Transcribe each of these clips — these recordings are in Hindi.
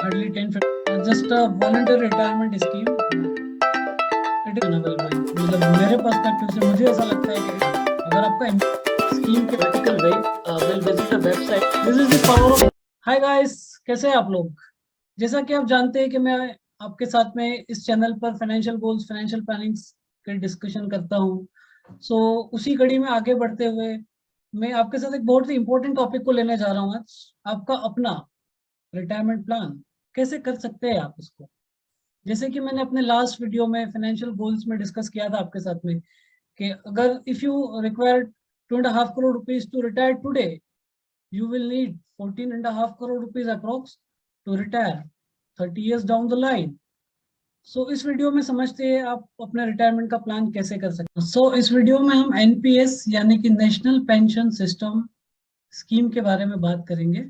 hardly 10-15, just a voluntary retirement scheme. It is available. मतलब मेरे पर्सपेक्टिव से मुझे ऐसा लगता है कि अगर आपका स्कीम के practical way will visit the website, this is the power of. Hi guys, कैसे हैं आप लोग? जैसा कि आप जानते हैं कि मैं आपके साथ में इस चैनल पर फाइनेंशियल गोल्स, फाइनेंशियल प्लानिंग के डिस्कशन करता हूँ। सो उसी कड़ी में आगे बढ़ते हुए मैं आपके साथ एक बहुत ही इंपॉर्टेंट टॉपिक को लेने जा रहा हूँ आज। आपका अपना रिटायरमेंट प्लान कैसे कर सकते हैं आप इसको। जैसे कि मैंने अपने लास्ट वीडियो में फाइनेंशियल गोल्स में डिस्कस किया था आपके साथ में कि अगर if you require 2.5 crore rupees to retire today, you will need 14.5 crore rupees approx to retire 30 years down the line. So इस वीडियो में समझते हैं आप अपने रिटायरमेंट का प्लान कैसे कर सकते हैं। So इस वीडियो में हम एनपीएस यानी कि नेशनल पेंशन सिस्टम स्कीम के बारे में बात करेंगे,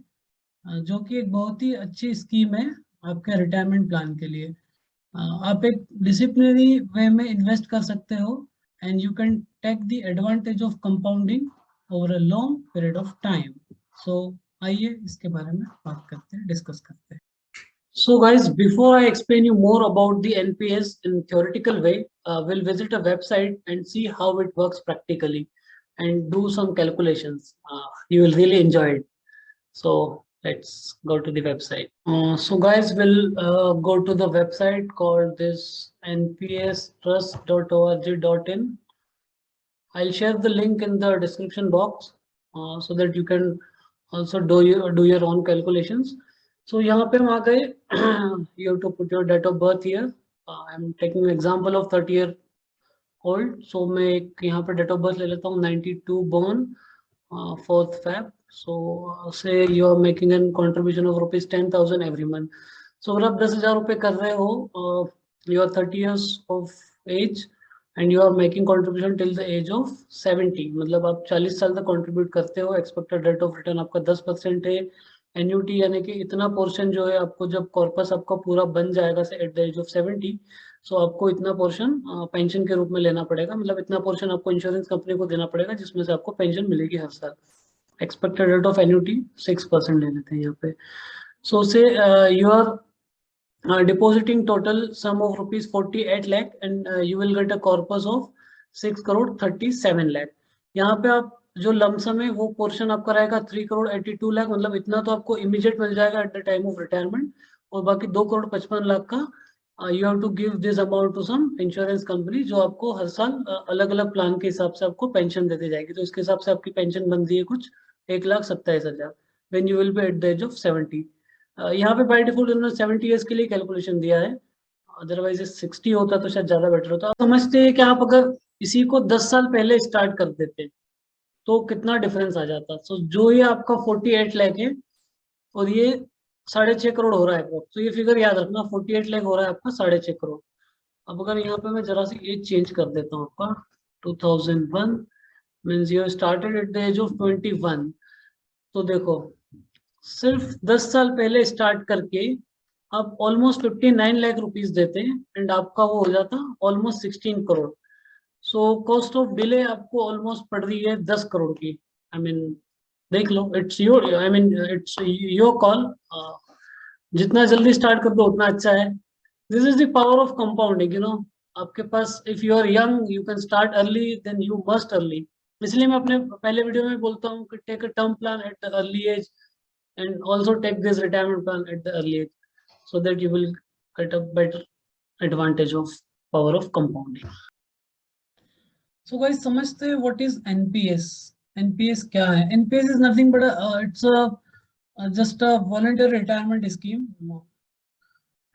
जो कि एक बहुत ही अच्छी स्कीम है आपके रिटायरमेंट प्लान के लिए। आप एक डिसिप्लिनरी वे में इन्वेस्ट कर सकते हो and you can take the advantage of compounding over a long period of time. So आइए इसके बारे में बात करते हैं, डिस्कस करते हैं। So guys, before I explain you more about the NPS in theoretical way, we'll visit a website and see how it works practically and do some calculations. You will really enjoy it. So let's go to the website. So guys, we'll go to the website called this npstrust.org.in. I'll share the link in the description box so that you can also do your own calculations. So यहाँ पे हम आ गए. You have to put your date of birth here. I'm taking an example of 30-year old. So मैं एक यहाँ पे date of birth ले लेता हूँ, 92 born, 4th Feb. So say you are making a contribution of rupees 10,000 every month. So अगर आप 10,000 रुपये कर रहे हो, you are 30 years of age and you are making contribution till the age of 70, मतलब आप 40 साल तक contribute करते हो, expected rate of return आपका 10% है, एन्यूटी यानी कि इतना पोर्शन जो है आपको जब कॉर्पस आपका पूरा बन जाएगा से एट द एज ऑफ 70, सो आपको इतना पोर्शन पेंशन के रूप में लेना पड़ेगा, मतलब इतना पोर्शन आपको इंश्योरेंस कंपनी को देना पड़ेगा जिसमें से आपको पेंशन मिलेगी हर साल। एक्सपेक्टेड रेट ऑफ एन्यूटी 6% ले लेते हैं यहाँ पे। सो से you are depositing total sum of rupees 48 lakh and you will get a corpus of 6 crore 37 lakh। यहाँ पे आप जो लमसम है वो पोर्शन आपका रहेगा 3 करोड़ 82 लाख, मतलब इतना तो आपको इमीडिएट मिल जाएगा at the time of retirement, और बाकी 2 करोड़ 55 लाख का you have to give this amount to some insurance company, जो आपको हर साल अलग अलग प्लान के हिसाब से आपको पेंशन देती जाएगी। तो इसके हिसाब से आपकी पेंशन बनती है कुछ 1,27,000 when you will be at the age of 70। यहाँ पे बाय डिफॉल्ट उन्होंने 70 ईयर्स के लिए कैलकुलेशन दिया है, अदरवाइज 60 होता तो शायद ज्यादा बेटर होता। आप समझते हैं कि आप अगर इसी को 10 साल पहले स्टार्ट कर देते तो कितना डिफरेंस आ जाता। सो जो ये आपका 48 लाख है और ये 6.5 करोड़ हो रहा है, तो ये फिगर याद रखना, 48 लाख हो रहा है आपका 6.5 करोड़। अब अगर यहाँ पे मैं जरा सी एज चेंज कर देता हूँ आपका, 2001 means you started at the age of 21, तो देखो सिर्फ 10 साल पहले स्टार्ट करके आप ऑलमोस्ट 59 लाख रुपीज देते हैं एंड आपका वो हो जाता almost 16 crore. So cost of delay आपको ऑलमोस्ट पड़ रही है 10 करोड़ की। आई मीन देख लो, it's your, I mean it's your call, जितना जल्दी स्टार्ट कर दो उतना अच्छा है। This is the power of compounding, you know. आपके पास if you are young you can start early, then you must early. इसलिए मैं अपने पहले वीडियो में बोलता हूँ कि take a term plan at the early age and also take this retirement plan at the early age so that you will get a better advantage of power of compounding. So guys, समझते हैं what is NPS? NPS क्या है? NPS is nothing but it's a just a voluntary retirement scheme.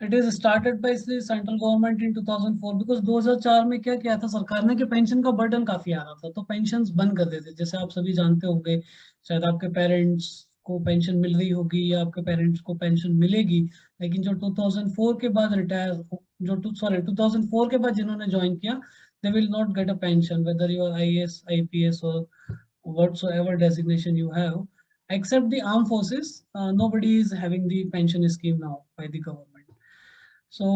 It is started by the central government in 2004 because 2004 में क्या किया था सरकार ने कि पेंशन का बर्डन काफी आ रहा था, तो पेंशन्स बंद कर देते। जैसे आप सभी जानते होंगे, शायद आपके पेरेंट्स को पेंशन मिल रही होगी या आपके पेरेंट्स को पेंशन मिलेगी, लेकिन जो 2004 के बाद रिटायर, जो 2004 के बाद जिन्होंने ज्वाइन किया, they will not get a pension whether you are IAS IPS और whatsoever designation you have, except the armed forces. Nobody is having the pension scheme now by the government. सो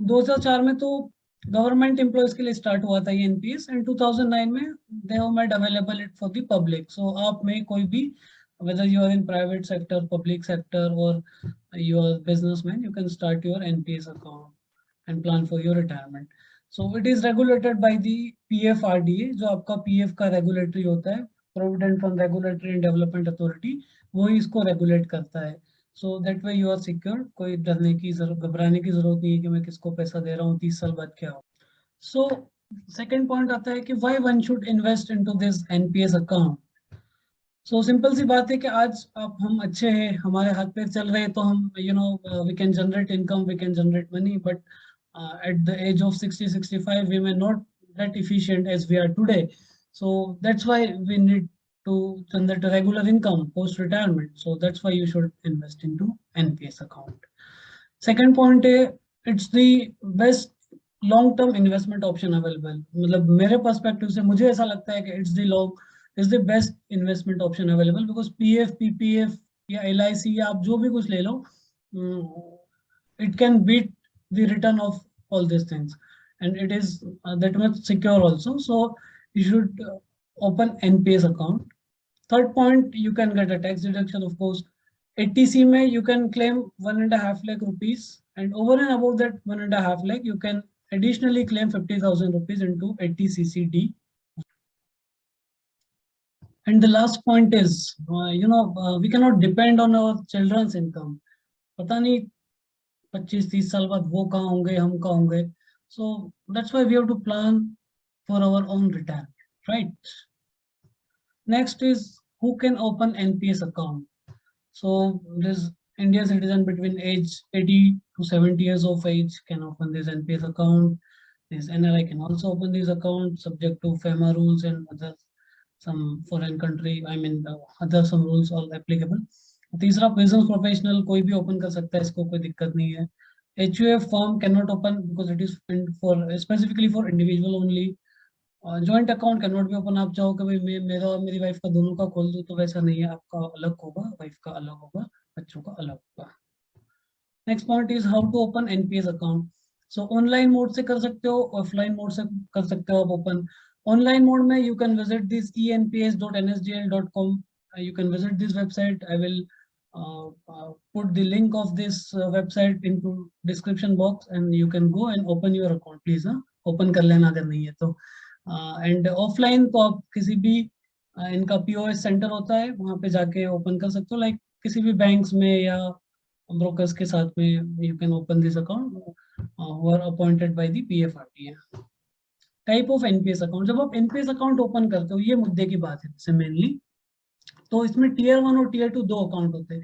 2004 में तो गवर्नमेंट एम्प्लॉयज के लिए स्टार्ट हुआ था ये एनपीएस, एंड 2009 में they have made available it for the public. So आप में कोई भी whether you are in private sector, public sector, or you are a businessman, you can start your NPS account and plan for your retirement. So it is regulated by the PFRDA, जो आपका PF का regulatory होता है, Provident Fund Regulatory and Development Authority, वो इसको regulate करता है. So that way you are secured. कोई डरने की घबराने की जरूरत नहीं है कि मैं किसको पैसा दे रहा हूँ 30 साल बाद क्या हो. So second point आता है कि why one should invest into this NPS account. So simple सी बात है कि आज आप हम अच्छे हैं, हमारे हाथ पैर चल रहे हैं, तो हम we can generate income, we can generate money, but at the age of 60-65 we may not that efficient as we are today. So that's why we need to generate a regular income post retirement. So that's why you should invest into NPS account. Second point है, it's the best long term investment option available. मतलब मेरे perspective से मुझे ऐसा लगता है कि is the best investment option available because PF, PPF या LIC या आप जो भी कुछ ले लो, it can beat the return of all these things, and it is that much secure also. So you should open NPS account. Third point, you can get a tax deduction, of course. 80C में you can claim 1.5 lakh rupees, and over and above that 1.5 lakh, you can additionally claim 50,000 rupees into 80CCD. And the last point is, we cannot depend on our children's income. पता नहीं 25-30 साल बाद वो कहाँ होंगे, हम कहाँ होंगे. So that's why we have to plan for our own retirement, right? Next is who can open NPS account. So this Indian citizen between age 80 to 70 years of age can open this NPS account. This NRI can also open this account subject to FEMA rules and other some foreign country, I mean other some rules all applicable. तीसरा business professional कोई भी open कर सकता है, इसको कोई दिक्कत नहीं है. HUF firm cannot open because it is for specifically for individual only. Joint account can not be open. आप चाहो कि भाई मेरा और मेरी वाइफ का दोनों का खोल दो, तो वैसा नहीं है, आपका अलग होगा, वाइफ का अलग होगा, बच्चों का अलग होगा. Next point is how to open NPS account. So online mode से कर सकते हो, ऑफलाइन मोड से कर सकते हो आप ओपन. ऑनलाइन मोड में you can visit this enps.nsdl.com. you can visit this website. I will put the link of this website into description box and you can go and open your account. Please open कर लेना अगर नहीं है तो. एंड ऑफलाइन तो आप किसी भी इनका पीओएस सेंटर होता है, वहां पे जाके ओपन कर सकते हो, लाइक किसी भी बैंक्स में या ब्रोकर्स के साथ में. You can open this account who are appointed by the PFRDA. Type of NPS account. जब आप एनपीएस अकाउंट ओपन करते हो, ये मुद्दे की बात है जैसे मेनली, तो इसमें टीयर 1 और टीयर 2 दो अकाउंट होते हैं.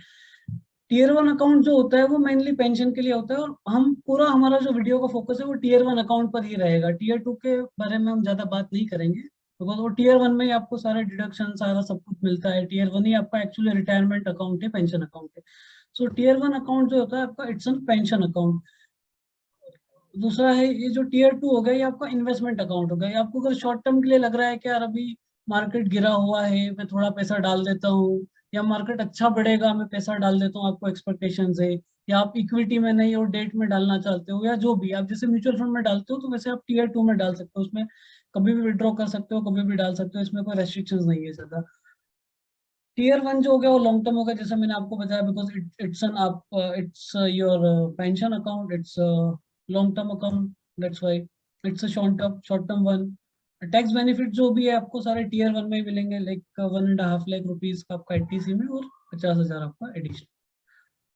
टीयर 1 अकाउंट जो होता है वो मेनली पेंशन के लिए होता है, और हम पूरा हमारा जो वीडियो का फोकस है वो टीयर 1 अकाउंट पर ही रहेगा. टीयर 2 के बारे में हम ज्यादा बात नहीं करेंगे बिकॉज वो टीयर 1 में ही आपको सारे डिडक्शन सारा सब कुछ मिलता है. टीयर 1 ही आपका एक्चुअली रिटायरमेंट अकाउंट है, पेंशन अकाउंट है. सो टीयर 1 अकाउंट जो होता है आपका, इट्स एन पेंशन अकाउंट. दूसरा है ये जो टीयर 2 हो गया, ये आपका इन्वेस्टमेंट अकाउंट हो गया. आपको अगर शॉर्ट टर्म के लिए लग रहा है कि यार अभी मार्केट गिरा हुआ है, मैं थोड़ा पैसा डाल देता हूँ, या मार्केट अच्छा बढ़ेगा मैं पैसा डाल देता हूँ, आपको एक्सपेक्टेशंस है, या आप इक्विटी में नहीं और डेट में डालना चाहते हो, या जो भी आप जैसे म्यूचुअल फंड में डालते हो, तो वैसे आप टीयर 2 में डाल सकते हो. उसमें कभी भी विड्रॉ कर सकते हो, कभी भी डाल सकते हो, इसमें कोई रेस्ट्रिक्शंस नहीं है ज्यादा. टीयर 1 जो हो गया वो लॉन्ग टर्म होगा, जैसे मैंने आपको बताया, because it's your pension account, it's long term account, that's why it's a short term one. Tax benefit जो भी है आपको सारे टीयर 1 में ही मिलेंगे, लाइक 1.5 लाख रुपीज का आपका एटीसी में और 50,000 आपका एडिशन.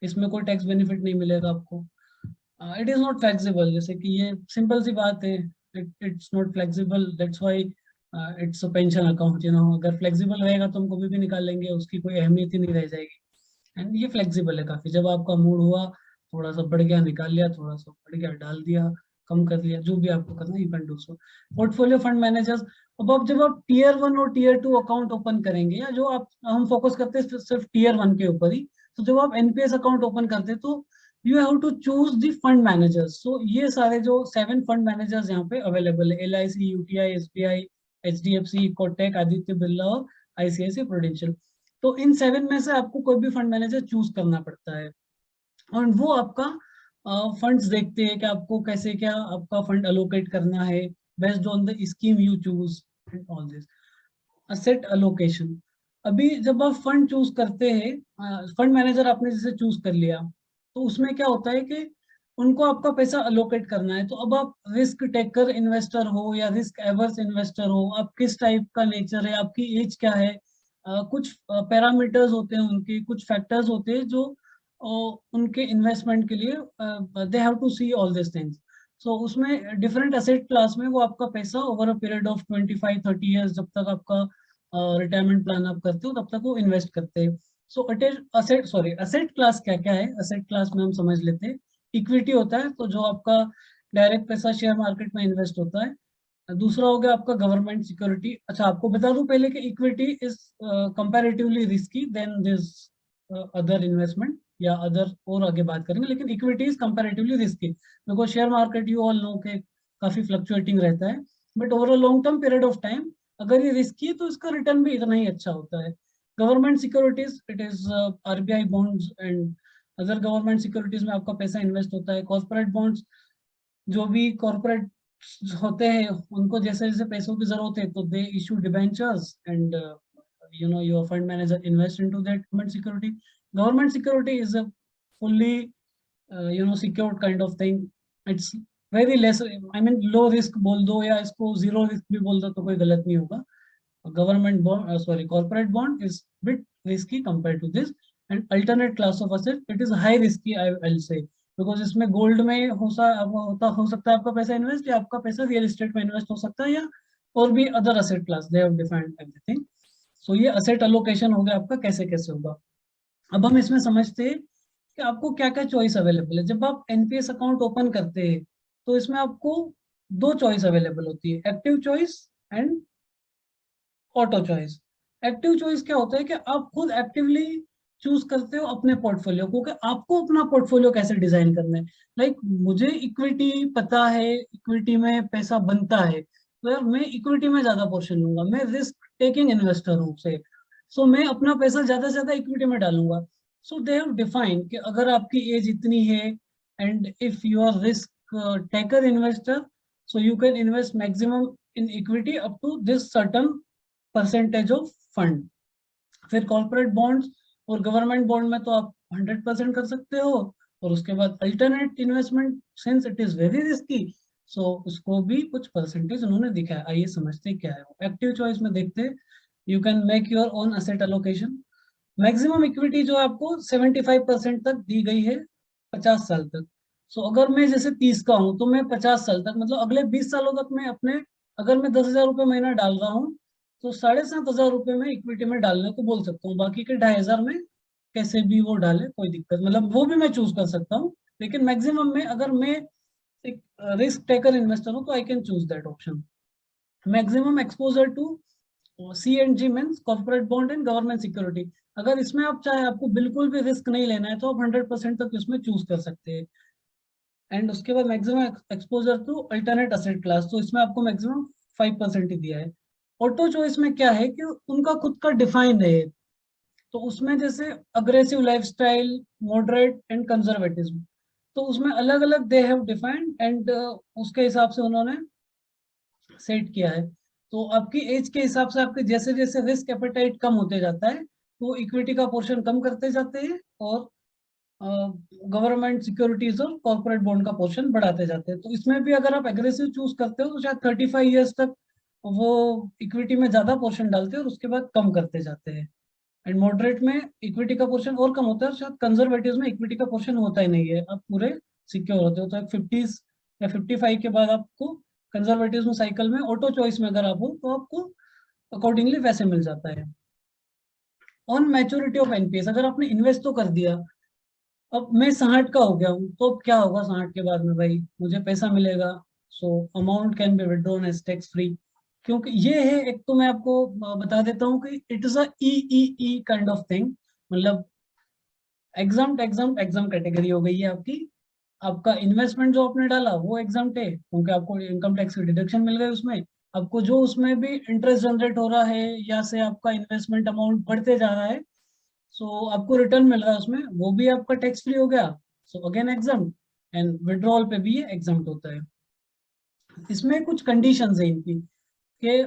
इसमें कोई टैक्स बेनिफिट नहीं मिलेगा आपको. इट इज नॉट फ्लेक्सिबल, जैसे कि ये सिंपल सी बात है, it's not flexible, that's why it's a pension account. अगर फ्लेक्सिबल रहेगा तो हम कभी भी निकाल लेंगे, उसकी कोई अहमियत ही नहीं रह जाएगी. एंड ये फ्लेक्सिबल है काफी, जब आपका मूड हुआ थोड़ा सा बढ़ गया निकाल लिया, थोड़ा सा बढ़ गया डाल दिया, कम कर लिया, जो भी आपको करना you can do so. Portfolio fund managers. अब जब आप टीयर 1 और टीयर 2 अकाउंट ओपन करेंगे, या जो आप हम फोकस करते हैं सिर्फ टीयर 1 के ऊपर ही, तो जब आप एनपीएस अकाउंट ओपन करते हैं तो you have to choose the fund managers. So ये सारे जो 7 फंड मैनेजर्स यहाँ पे अवेलेबल है, LIC, UTI, SBI, HDFC, Kotak, Aditya Birla और ICICI प्रूडेंशियल. तो इन 7 में से आपको कोई भी फंड मैनेजर चूज करना पड़ता है, और वो आपका फंड्स देखते हैं कि आपको कैसे क्या आपका फंड अलोकेट करना है based on the scheme you choose and all this. Asset allocation. अभी जब आप फंड चूज करते हैं, फंड मैनेजर आपने जैसे चूज कर लिया, तो उसमें क्या होता है कि उनको आपका पैसा अलोकेट करना है। तो अब आप रिस्क टेकर इन्वेस्टर हो या रिस्क एवर्स इन्वेस्टर हो, आप किस टाइप का नेचर है, आपकी एज क्या है, कुछ पैरामीटर्स होते हैं उनके, कुछ फैक्टर्स होते हैं जो उनके इन्वेस्टमेंट के लिए they have to see all this things. So उसमें डिफरेंट एसेट क्लास में वो आपका पैसा over a period of 25-30 years, जब तक आपका रिटायरमेंट प्लान आप करते हो तब तक वो इन्वेस्ट करते हैं। सो असेट क्लास क्या क्या है, असेट क्लास में हम समझ लेते हैं। इक्विटी होता है, तो जो आपका डायरेक्ट पैसा शेयर मार्केट में इन्वेस्ट होता है। दूसरा हो गया आपका गवर्नमेंट सिक्योरिटी। अच्छा, आपको बता दूं पहले कि equity is comparatively risky than this other investment, या अदर और आगे बात करेंगे, लेकिन equity is comparatively risky because share market you all know के काफी फ्लक्चुएटिंग रहता है, but over a long term period of time अगर ये रिस्की है तो इसका रिटर्न भी इतना ही अच्छा होता है। Government securities, it is RBI bonds and other government securities में आपका पैसा इन्वेस्ट होता है। कॉर्पोरेट बॉन्ड्स, जो भी कॉर्पोरेट होते हैं उनको जैसे जैसे पैसों की जरूरत है तो they issue debentures and your fund manager invest into that government security. Government security is a fully secured kind of thing. It's very less, I mean low risk बोल दो या इसको zero risk भी बोल दो तो कोई गलत नहीं होगा। Government bond, corporate bond is bit risky compared to this, and alternate class of asset, it is high risky, I'll say, because इसमें गोल्ड में हो सकता है आपका पैसा इन्वेस्ट, या आपका पैसा रियल एस्टेट में इन्वेस्ट हो सकता है, या और भी other asset class, they have defined everything. So ये असेट अलोकेशन हो गया आपका, कैसे कैसे होगा। अब हम इसमें समझते हैं कि आपको क्या क्या चॉइस अवेलेबल है। जब आप एनपीएस अकाउंट ओपन करते हैं तो इसमें आपको दो चॉइस अवेलेबल होती है, active choice and auto choice. Active choice क्या होता है कि आप खुद एक्टिवली चूज करते हो अपने पोर्टफोलियो को, कि आपको अपना पोर्टफोलियो कैसे डिजाइन करना है। लाइक मुझे इक्विटी पता है, इक्विटी में पैसा बनता है, तो यार मैं इक्विटी में ज्यादा पोर्शन लूंगा, मैं रिस्क टेकिंग इन्वेस्टर हूँ से, सो मैं अपना पैसा ज्यादा से ज्यादा इक्विटी में डालूंगा। सो दे हैव डिफाइन कि अगर आपकी एज इतनी है and if you are risk taker investor, so you can invest maximum in equity up to this certain percentage of fund. फिर कॉर्पोरेट बॉन्ड्स और गवर्नमेंट बॉन्ड में तो आप 100% कर सकते हो, और उसके बाद alternate investment, since it is very risky, so उसको भी कुछ परसेंटेज उन्होंने दिखाया। आइए समझते क्या है वो। एक्टिव चॉइस में देखते हैं, you can make your own asset allocation. Maximum equity जो आपको 75% तक दी गई है 50 साल तक। सो अगर मैं जैसे 30 का हूँ तो मैं 50 साल तक, मतलब अगले 20 सालों तक मैं अपने, अगर मैं 10,000 रुपये महीना डाल रहा हूँ तो 7,500 रुपये में इक्विटी में डालने को बोल सकता हूँ, बाकी के 2,500 में कैसे भी वो डाले कोई दिक्कत, मतलब वो भी मैं चूज कर सकता हूँ। लेकिन मैक्सिमम में अगर मैं एक रिस्क टेकर इन्वेस्टर हूँ तो I can choose that option. Maximum exposure to C and G means corporate bond and government security. अगर इसमें आप चाहे, आपको बिल्कुल भी रिस्क नहीं लेना है तो आप 100% तक इसमें चूज कर सकते हैं। एंड उसके बाद maximum exposure to alternate asset class, तो इसमें आपको मैक्सिमम 5% ही दिया है। ऑटो चॉइस में क्या है कि उनका खुद का डिफाइन है, तो उसमें जैसे aggressive lifestyle, moderate and conservatism, तो उसमें अलग अलग दे हैव डिफाइंड एंड उसके हिसाब से उन्होंने सेट किया है। तो आपकी एज के हिसाब से आपके जैसे जैसे रिस्क एपेटाइट कम होते जाता है तो इक्विटी का पोर्शन कम करते जाते हैं, और गवर्नमेंट सिक्योरिटीज और कॉर्पोरेट बॉन्ड का पोर्शन बढ़ाते जाते हैं। तो इसमें भी अगर आप एग्रेसिव चूज करते हो तो शायद 35 ईयर्स तक वो इक्विटी में ज्यादा पोर्शन डालते हैं और उसके बाद कम करते जाते हैं। एंड मॉडरेट में इक्विटी का पोर्शन और कम होता है, और शायद कंजर्वेटिव में इक्विटी का पोर्शन होता ही नहीं है, आप पूरे सिक्योर होते हो। तो 50 या 55 के बाद आपको कंजर्वेटिव में साइकिल में ऑटो चॉइस में अगर आप हो तो आपको अकॉर्डिंगली वैसे मिल जाता है। ऑन मैच्योरिटी ऑफ एनपीएस, अगर आपने इन्वेस्ट तो कर दिया, अब मैं 60 का हो गया हूँ तो अब क्या होगा 60 के बाद में, भाई मुझे पैसा मिलेगा, so amount can be withdrawn as tax free. क्योंकि ये है, एक तो मैं आपको बता देता हूँ कि it is a E kind of thing, मतलब एग्जाम कैटेगरी हो गई है आपकी। आपका इन्वेस्टमेंट जो आपने डाला वो एग्जाम है क्योंकि आपको इनकम टैक्स की डिडक्शन मिल गई उसमें। आपको जो उसमें भी इंटरेस्ट जनरेट हो रहा है या से आपका इन्वेस्टमेंट अमाउंट बढ़ते जा रहा है, सो आपको रिटर्न मिल रहा है उसमें, वो भी आपका टैक्स फ्री हो गया। So again exam, and withdrawal पे भी ये एग्जाम होता है। इसमें कुछ कंडीशंस है इनकी, कि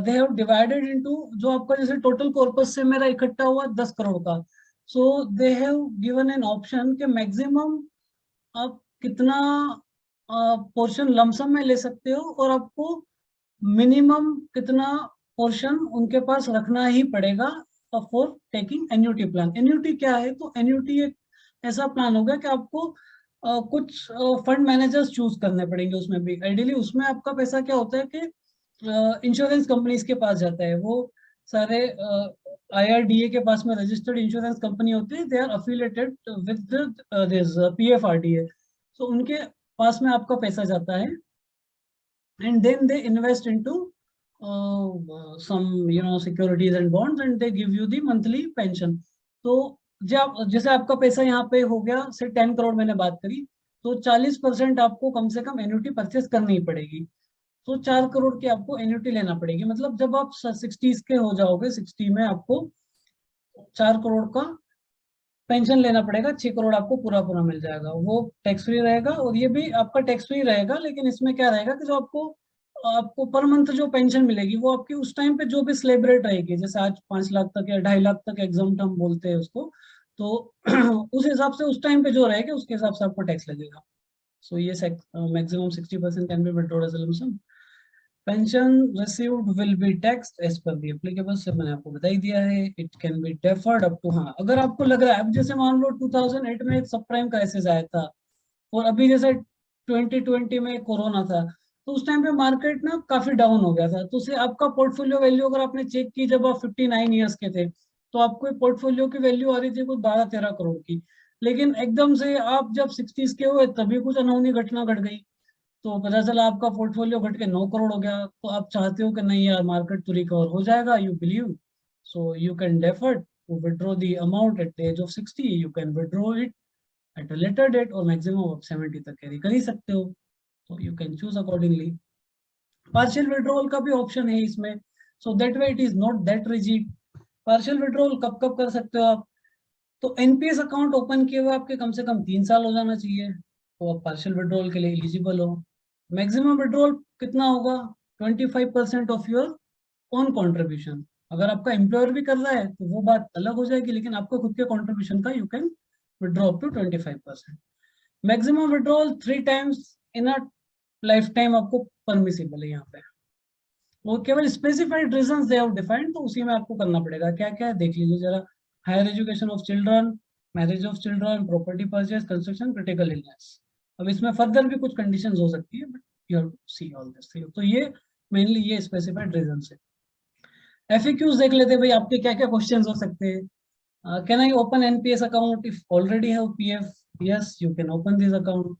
दे हैव डिवाइडेड इनटू, जो आपका जैसे टोटल कॉर्पस से मेरा इकट्ठा हुआ 10 करोड़ का, so they have given an option कि मैक्सिमम आप कितना पोर्शन लमसम में ले सकते हो, और आपको मिनिमम कितना पोर्शन उनके पास रखना ही पड़ेगा for taking annuity plan. Annuity क्या है? तो एन्युटी एक ऐसा प्लान होगा कि आपको कुछ फंड मैनेजर्स चूज करने पड़ेंगे उसमें भी। आइडियली उसमें आपका पैसा क्या होता है कि इंश्योरेंस कंपनीज के पास जाता है, वो सारे IRDA के पास में रजिस्टर्ड इंश्योरेंस कंपनी होती है, they are affiliated with this PFRDA, तो उनके पास में आपका पैसा जाता है, and then they invest into some securities and bonds, and they give you the monthly pension. तो जब जैसे आपका पैसा यहाँ पे हो गया से 10 करोड़ मैंने बात करी, तो 40% आपको कम से कम एन्युटी परचेस करनी ही पड़ेगी। तो 4 करोड़ की आपको एन्युटी लेना पड़ेगी। मतलब जब आप 60s के हो जाओगे, 60 में आपको 4 करोड़ का पेंशन लेना पड़ेगा, 6 करोड़ आपको पूरा पूरा मिल जाएगा, वो टैक्स फ्री रहेगा। और ये भी आपका टैक्स फ्री रहेगा, लेकिन इसमें क्या रहेगा कि जो आपको पर मंथ जो पेंशन मिलेगी वो आपकी उस टाइम पे जो भी स्लैब रेट रहेगी, जैसे आज 5 लाख तक या 2.5 लाख तक एग्जाम हम बोलते हैं उसको, तो उस हिसाब से उस टाइम पे जो रहेगा उसके हिसाब से आपको टैक्स लगेगा। सो ये maximum 60% can be withdrawed as a lump sum. Pension received will be taxed as per the applicable, से मैंने आपको बता ही दिया है। It can be deferred up to, हाँ अगर आपको लग रहा है, अब जैसे मान लो 2008 में एक सब प्राइम क्राइसिस आया था, और अभी जैसे 2020 में कोरोना था, तो उस टाइम पे मार्केट ना काफी डाउन हो गया था, तो उसे आपका पोर्टफोलियो वैल्यू अगर आपने चेक की जब आप 59 ईयर्स के थे, तो आपको पोर्टफोलियो की वैल्यू आ रही थी कुछ 12-13 करोड़ की। लेकिन एकदम से आप जब 60s के हुए तभी कुछ अनहोनी घटना घट गई, तो पता चला आपका पोर्टफोलियो घट के 9 करोड़ हो गया। तो आप चाहते हो कि नहीं यार, मार्केट तो रिकवर हो जाएगा, you believe, so you can defer to withdraw the amount at the age of 60, you can withdraw it at a later date, और मैक्सिमम ऑफ 70 तक कैरी कर ही सकते हो, तो you can choose accordingly. Partial withdrawal का भी ऑप्शन है इसमें, so that way it is not that rigid. Partial withdrawal कब कब कर सकते हो आप? तो एनपीएस अकाउंट ओपन किए हुए आपके कम से कम 3 साल हो जाना चाहिए, तो आप पार्शियल विड्रॉल के लिए एलिजिबल हो। मैक्सिमम विड्रॉल कितना होगा? 25% ऑफ योर ओन कॉन्ट्रीब्यूशन। अगर आपका एम्प्लॉयर भी कर रहा है तो वो बात अलग हो जाएगी, लेकिन आपको खुद के कॉन्ट्रीब्यूशन का you can withdraw up to 25%। Maximum withdrawal 3 times in a life time आपको परमिसिबल है यहाँ पे। वो केवल specified reasons they have defined, तो उसी में आपको करना पड़ेगा। क्या क्या है देख लीजिए जरा। Higher education of children, marriage of children, property purchase, construction, critical illness. अब इसमें फर्दर भी कुछ कंडीशंस हो सकती है, but you have to see all this. तो ये मेनली ये स्पेसिफाइड रीजन है। एफएक्यूज देख लेते हैं भाई, आपके क्या क्या क्वेश्चंस हो सकते हैं। Can I open NPS account if already have PF? Yes, you can open this account.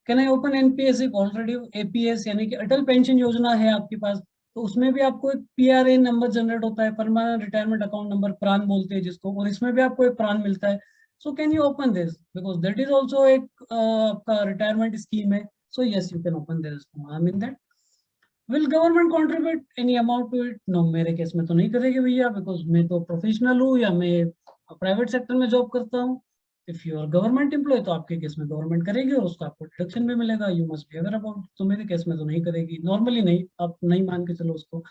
Can I open NPS if already APS, यानी कि अटल पेंशन योजना है आपके पास, तो उसमें भी आपको एक पीआरएन नंबर जनरेट होता है, परमानेंट रिटायरमेंट अकाउंट नंबर, प्रान बोलते हैं जिसको, और इसमें भी आपको एक प्रान मिलता है। So can you open this, because that is also एक आपका रिटायरमेंट स्कीम है। So yes, you can open this. I mean that will government contribute any amount to it? No, मेरे केस में तो नहीं करेगी भैया, बिकॉज मैं तो प्रोफेशनल हूँ या मैं प्राइवेट सेक्टर में जॉब करता हूँ। If you are government employ तो आपके केस में गवर्नमेंट करेगी, और उसका आपको डिडक्शन भी मिलेगा, you must be aware about. तो मेरे केस में तो नहीं करेगी, नॉर्मली नहीं, आप नहीं मान के चलो उसको।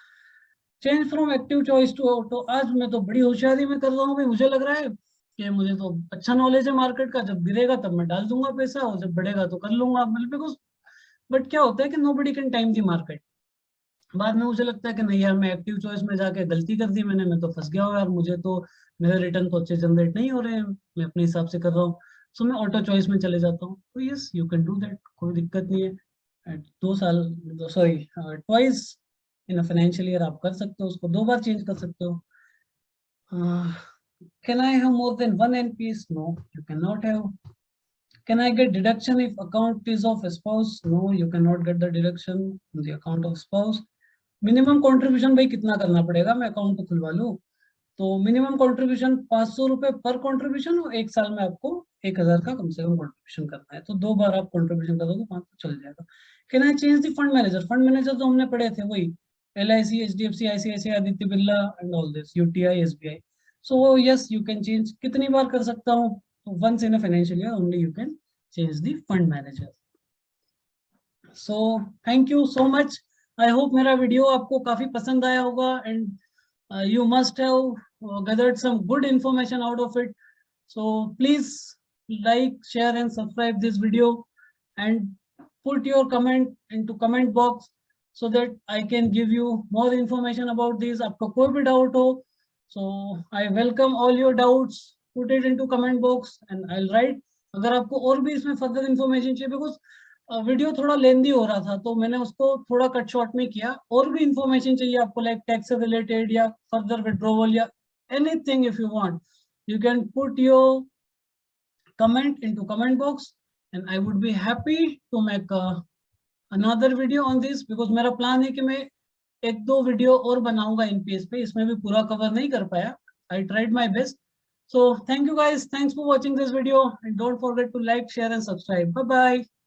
Change from active choice to auto, आज मैं तो बड़ी होशियारी में कर रहा हूँ भाई, मुझे लग रहा है कि मुझे तो अच्छा नॉलेज है मार्केट का, जब गिरेगा तब मैं डाल दूंगा पैसा, और जब बढ़ेगा तो कर लूंगा, बिकॉज बट क्या होता है कि nobody can time the market. बाद में मुझे लगता है कि नहीं यार, मैं एक्टिव चॉइस में जाके गलती कर दी मैंने, मैं तो फंस गया हूँ यार, मुझे तो मेरे रिटर्न तो अच्छे जनरेट नहीं हो रहे हैं, मैं अपने हिसाब से कर रहा हूँ, सो मैं ऑटो चॉइस में चले जाता हूँ। तो yes, you can do that, कोई दिक्कत नहीं है। 2 साल, sorry, twice in financial year आप कर सकते हो, उसको 2 बार चेंज कर सकते हो। Can I have more than 1 NPS? No, you can not have. Can I get deduction if account is of a spouse? No, you cannot get the deduction on the account of spouse. Minimum contribution भाई कितना करना पड़ेगा, मैं अकाउंट तो खुलवा लूँ? तो मिनिमम कंट्रीब्यूशन 500 रुपए पर कंट्रीब्यूशन, और 1 साल में आपको 1000 का कम से कम कंट्रीब्यूशन करना है। तो 2 बार आप कंट्रीब्यूशन कर दोगे, 500 चल जाएगा। Can I change the fund manager? Fund manager तो हमने पढ़े थे वही, LIC, HDFC, ICICI, Aditya Birla and all this, UTI, SBI। So yes, you can change. कितनी बार कर सकता हूँ? Once in a financial year only you can change the fund manager. So thank you so much. I hope मेरा वीडियो आपको काफी पसंद आया होगा and you must have gathered some good information out of it. So please like, share and subscribe this video and put your comment into comment box so that I can give you more information about this. आपको कोई भी डाउट हो, so I welcome all your doubts. Put it into comment box and I'll write. अगर आपको और भी इसमें फर्दर इन्फॉर्मेशन चाहिए, बिकॉज वीडियो थोड़ा लेंदी हो रहा था तो मैंने उसको थोड़ा कट शॉर्ट में किया, और भी इंफॉर्मेशन चाहिए आपको लाइक टैक्स से रिलेटेड या फर्दर विड्रॉवल या anything, if you want you can put your comment into comment box and I would be happy to make another video on this, because मेरा प्लान है कि मैं एक दो वीडियो और बनाऊंगा एनपीएस पे, इसमें भी पूरा कवर नहीं कर पाया. I tried my best. So thank you guys, thanks for watching this video and don't forget to like, share and subscribe. Bye bye.